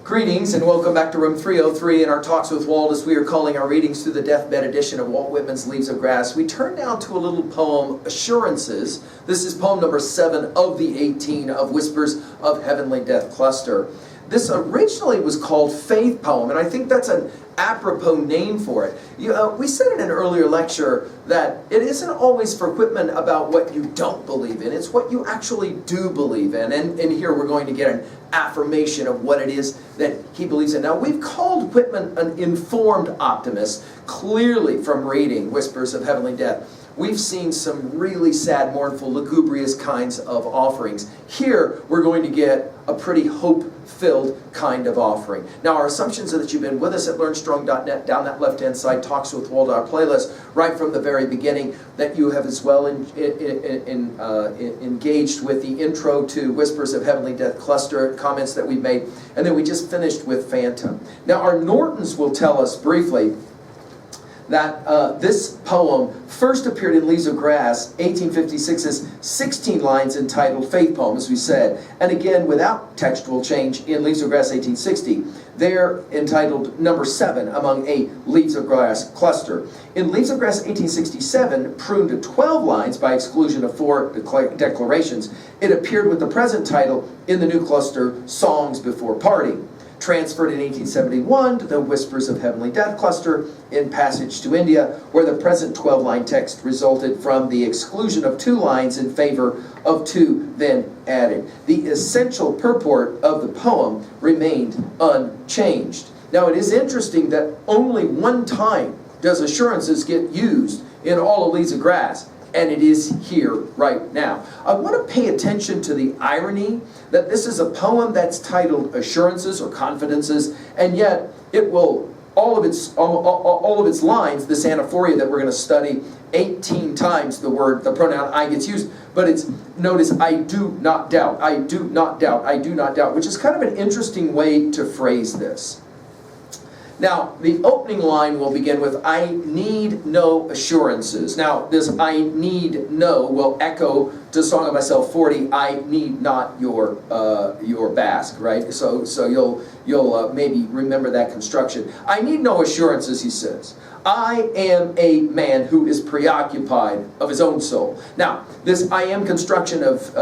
Greetings and welcome back to room 303 in our Talks with Walt, as we are calling our readings through the deathbed edition of Walt Whitman's Leaves of Grass. We turn now to a little poem, Assurances. This is poem number 7 of the 18 of Whispers of Heavenly Death Cluster. This originally was called Faith Poem, and I think that's an apropos name for it. We said in an earlier lecture that it isn't always for Whitman about what you don't believe in, it's what you actually do believe in. And here we're going to get an affirmation of what it is that he believes in. Now, we've called Whitman an informed optimist, clearly from reading Whispers of Heavenly Death. We've seen some really sad, mournful, lugubrious kinds of offerings. Here, we're going to get a pretty hope-filled kind of offering. Now, our assumptions are that you've been with us at LearnStrong.net, down that left-hand side, Talks with Walt, our playlist, right from the very beginning, that you have as well engaged with the intro to Whispers of Heavenly Death Cluster, comments that we've made, and then we just finished with Phantom. Now, our Nortons will tell us briefly that this poem first appeared in Leaves of Grass, 1856, as 16 lines entitled Faith Poem, as we said, and again without textual change in Leaves of Grass, 1860. They're entitled number 7 among a Leaves of Grass cluster. In Leaves of Grass, 1867, pruned to 12 lines by exclusion of 4 declarations, it appeared with the present title in the new cluster, Songs Before Parting. Transferred in 1871 to the Whispers of Heavenly Death Cluster in Passage to India, where the present 12-line text resulted from the exclusion of 2 lines in favor of 2 then added. The essential purport of the poem remained unchanged. Now, it is interesting that only one time does assurances get used in all of Leaves of Grass, and it is here right now. I want to pay attention to the irony that this is a poem that's titled Assurances or Confidences, and yet it will, all of its lines, this anaphoria that we're going to study, 18 times the pronoun I gets used, but it's, notice, I do not doubt, I do not doubt, I do not doubt, which is kind of an interesting way to phrase this. Now, the opening line will begin with, I need no assurances. Now, this I need no will echo to Song of Myself 40, I need not your Basque, right? So you'll maybe remember that construction. I need no assurances, he says. I am a man who is preoccupied of his own soul. Now, this I am construction of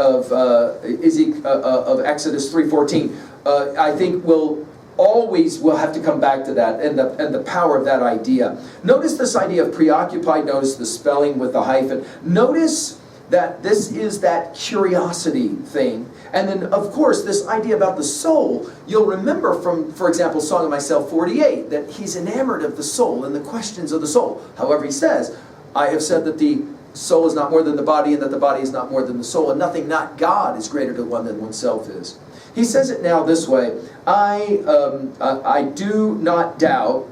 Exodus 3:14, I think we'll have to come back to that and the power of that idea. Notice this idea of preoccupied. Notice the spelling with the hyphen. Notice that this is that curiosity thing. And then, of course, this idea about the soul, you'll remember from, for example, Song of Myself 48, that he's enamored of the soul and the questions of the soul. However, he says, I have said that the soul is not more than the body and that the body is not more than the soul, and nothing, not God, is greater to one than oneself is. He says it now this way, I do not doubt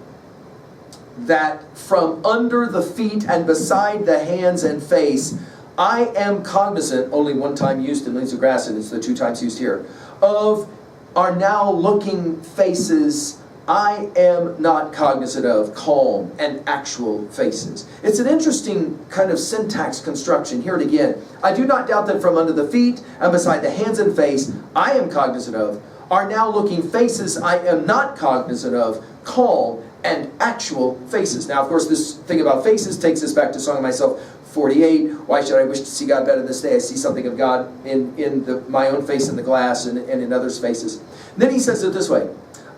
that from under the feet and beside the hands and face, I am cognizant, only one time used in Leaves of Grass, and it's the 2 times used here, of our now looking faces I am not cognizant of, calm and actual faces. It's an interesting kind of syntax construction. Hear it again. I do not doubt that from under the feet and beside the hands and face I am cognizant of, are now looking faces I am not cognizant of, calm and actual faces. Now, of course, this thing about faces takes us back to Song of Myself 48. Why should I wish to see God better this day? I see something of God in my own face in the glass and in others' faces. Then he says it this way.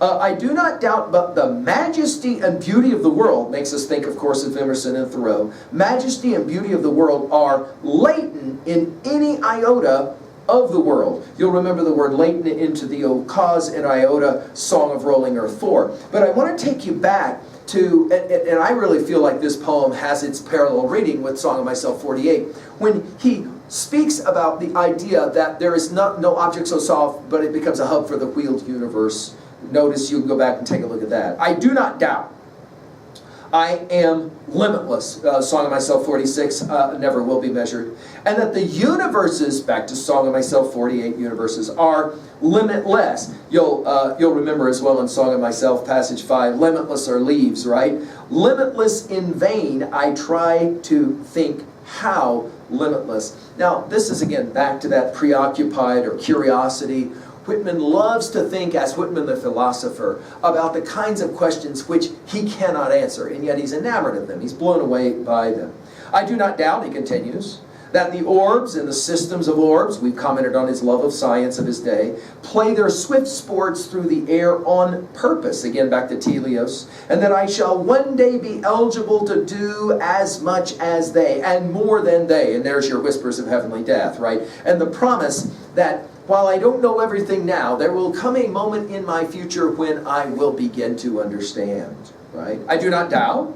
I do not doubt but the majesty and beauty of the world, makes us think, of course, of Emerson and Thoreau. Majesty and beauty of the world are latent in any iota of the world. You'll remember the word latent into the O cause and iota, Song of Rolling Earth 4. But I want to take you back to, and I really feel like this poem has its parallel reading with Song of Myself 48, when he speaks about the idea that there is no object so soft, but it becomes a hub for the wheeled universe. Notice, you can go back and take a look at that. I do not doubt. I am limitless. Song of Myself 46, never will be measured. And that the universes, back to Song of Myself 48, universes are limitless. You'll remember as well in Song of Myself, passage 5, limitless are leaves, right? Limitless in vain, I try to think how limitless. Now, this is again back to that preoccupied or curiosity Whitman loves to think, as Whitman the philosopher, about the kinds of questions which he cannot answer, and yet he's enamored of them. He's blown away by them. I do not doubt, he continues, that the orbs and the systems of orbs, we've commented on his love of science of his day, play their swift sports through the air on purpose, again back to Teleos, and that I shall one day be eligible to do as much as they, and more than they, and there's your whispers of heavenly death, right? And the promise that while I don't know everything now, there will come a moment in my future when I will begin to understand, right? I do not doubt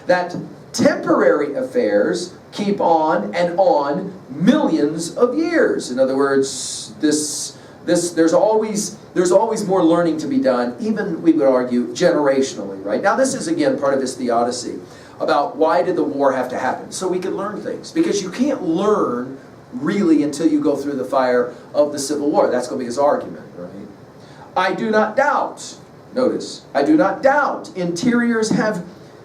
that temporary affairs keep on and on millions of years. In other words, there's always more learning to be done, even, we would argue, generationally, right? Now this is again part of his theodicy about why did the war have to happen? So we could learn things. Because you can't learn really until you go through the fire of the Civil War. That's going to be his argument, right? I do not doubt, notice, I do not doubt interiors have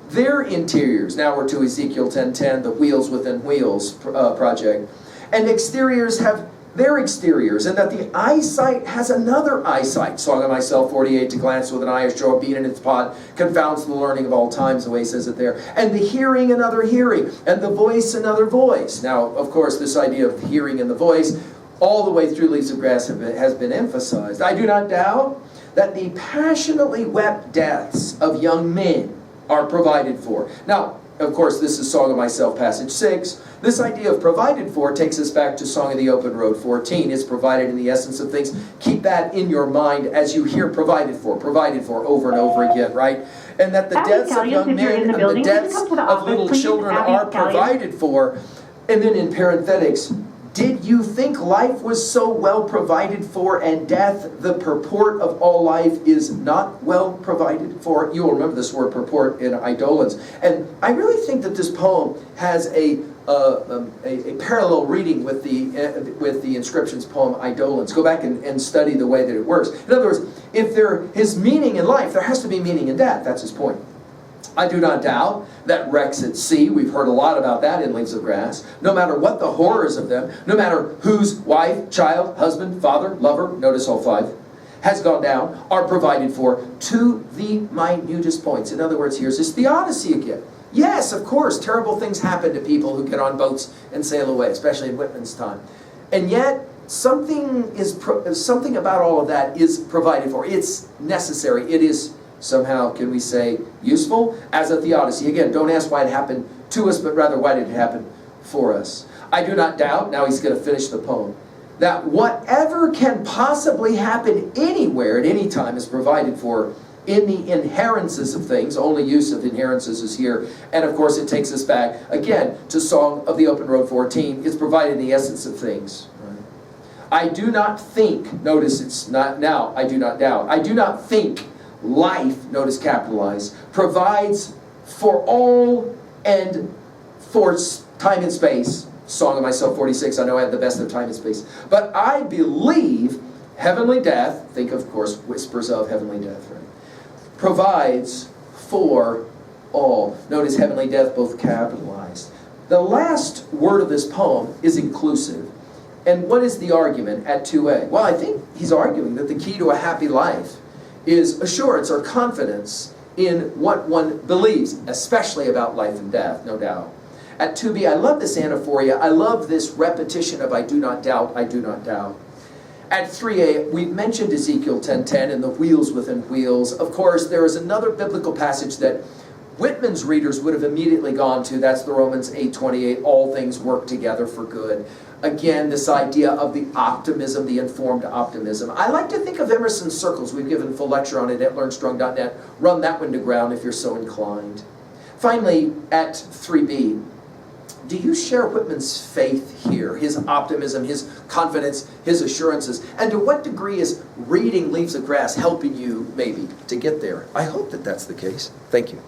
their interiors. Now we're to Ezekiel 10:10, the wheels within wheels project. And exteriors have their exteriors, and that the eyesight has another eyesight. Song of Myself 48, to glance with an eye as Joe a bean in its pod confounds the learning of all times, the way he says it there. And the hearing another hearing, and the voice another voice. Now, of course, this idea of hearing and the voice, all the way through Leaves of Grass has been emphasized. I do not doubt that the passionately wept deaths of young men are provided for. Now, of course, this is Song of Myself, passage 6. This idea of provided for takes us back to Song of the Open Road 14. It's provided in the essence of things. Keep that in your mind as you hear provided for over and over again, right? And that the deaths of young men and the deaths of little children are provided for. And then in parenthetics, did you think life was so well provided for, and death, the purport of all life, is not well provided for? You will remember this word purport in Eidolons. And I really think that this poem has a parallel reading with the inscriptions poem Eidolons. Go back and study the way that it works. In other words, if there is meaning in life, there has to be meaning in death. That's his point. I do not doubt that wrecks at sea, we've heard a lot about that in Leaves of Grass, no matter what the horrors of them, no matter whose wife, child, husband, father, lover, notice all 5, has gone down, are provided for to the minutest points. In other words, here's his theodicy again. Yes, of course, terrible things happen to people who get on boats and sail away, especially in Whitman's time. And yet, something about all of that is provided for. It's necessary. It is somehow, can we say, useful as a theodicy. Again, don't ask why it happened to us, but rather why did it happen for us. I do not doubt, now he's going to finish the poem, that whatever can possibly happen anywhere at any time is provided for in the inherences of things. Only use of inherences is here. And of course it takes us back, again, to Song of the Open Road 14. It's provided in the essence of things. I do not think, notice it's not now, I do not doubt, I do not think life, notice capitalized, provides for all and for time and space. Song of Myself 46, I know I have the best of time and space. But I believe heavenly death, think of course whispers of heavenly death, right? Provides for all. Notice heavenly death both capitalized. The last word of this poem is inclusive. And what is the argument at 2a? Well, I think he's arguing that the key to a happy life is assurance or confidence in what one believes, especially about life and death, no doubt. At 2b, I love this anaphoria. I love this repetition of I do not doubt, I do not doubt. At 3a, we've mentioned Ezekiel 10:10 and the wheels within wheels. Of course, there is another biblical passage that Whitman's readers would have immediately gone to. That's the Romans 8:28, all things work together for good. Again, this idea of the optimism, the informed optimism. I like to think of Emerson's circles. We've given a full lecture on it at learnstrong.net. Run that one to ground if you're so inclined. Finally, at 3b, do you share Whitman's faith here, his optimism, his confidence, his assurances? And to what degree is reading Leaves of Grass helping you, maybe, to get there? I hope that that's the case. Thank you.